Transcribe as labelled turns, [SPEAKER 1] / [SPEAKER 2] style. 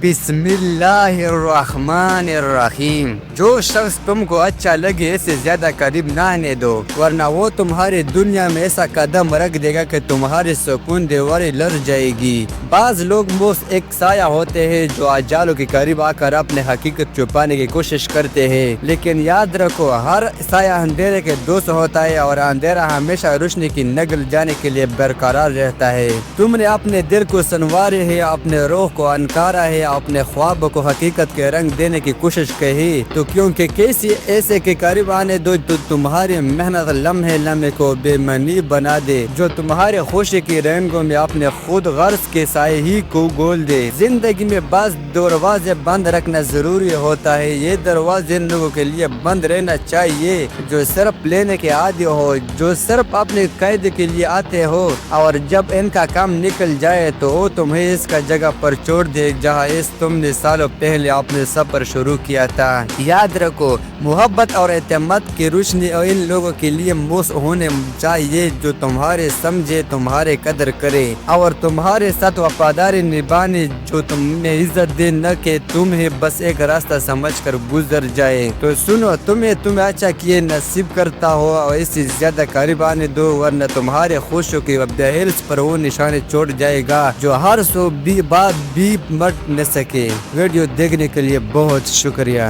[SPEAKER 1] بسم اللہ الرحمن الرحیم۔ جو شخص تم کو اچھا لگے اسے زیادہ قریب نہ آنے دو، ورنہ وہ تمہاری دنیا میں ایسا قدم رکھ دے گا کہ تمہاری سکون دیواری لڑ جائے گی۔ بعض لوگ بس ایک سایہ ہوتے ہیں جو اجالوں کے قریب آ کر اپنے حقیقت چھپانے کی کوشش کرتے ہیں، لیکن یاد رکھو ہر سایہ اندھیرے کے دوست ہوتا ہے اور اندھیرا ہمیشہ روشنی کی نگل جانے کے لیے برقرار رہتا ہے۔ تم نے اپنے دل کو سنوارے ہے، اپنے روح کو انکارا ہے، اپنے خواب کو حقیقت کے رنگ دینے کی کوشش کی تو کیونکہ کسی ایسے کے قریب آنے دو جو تمہاری محنت لمحے لمحے کو بے معنی بنا دے، جو تمہارے خوشی کی رنگوں میں اپنے خود غرض کے سائے ہی کو گول دے۔ زندگی میں بعض دروازے بند رکھنا ضروری ہوتا ہے، یہ دروازے ان لوگوں کے لیے بند رہنا چاہیے جو صرف لینے کے عادی ہو، جو صرف اپنے قید کے لیے آتے ہو، اور جب ان کا کام نکل جائے تو وہ تمہیں اس کا جگہ پر چھوڑ دے جہاں اس تم نے سالوں پہلے اپنے سفر شروع کیا تھا۔ یاد رکھو محبت اور اعتماد کی روشنی اور ان لوگوں کے لیے موس ہونے چاہیے جو تمہارے سمجھے، تمہارے قدر کرے اور تمہارے ساتھ وفاداری نبھانے، جو تمہیں عزت دے نہ کہ تمہیں بس ایک راستہ سمجھ کر گزر جائے۔ تو سنو، تمہیں اچھا کیے نصیب کرتا ہو اور اس سے زیادہ قریب آنے دو، ورنہ تمہارے خوشوں کی دہلیز پر وہ نشانے چھوڑ جائے گا جو ہر سو بات بھی مٹ نہ سکے۔ ویڈیو دیکھنے کے لیے بہت شکریہ۔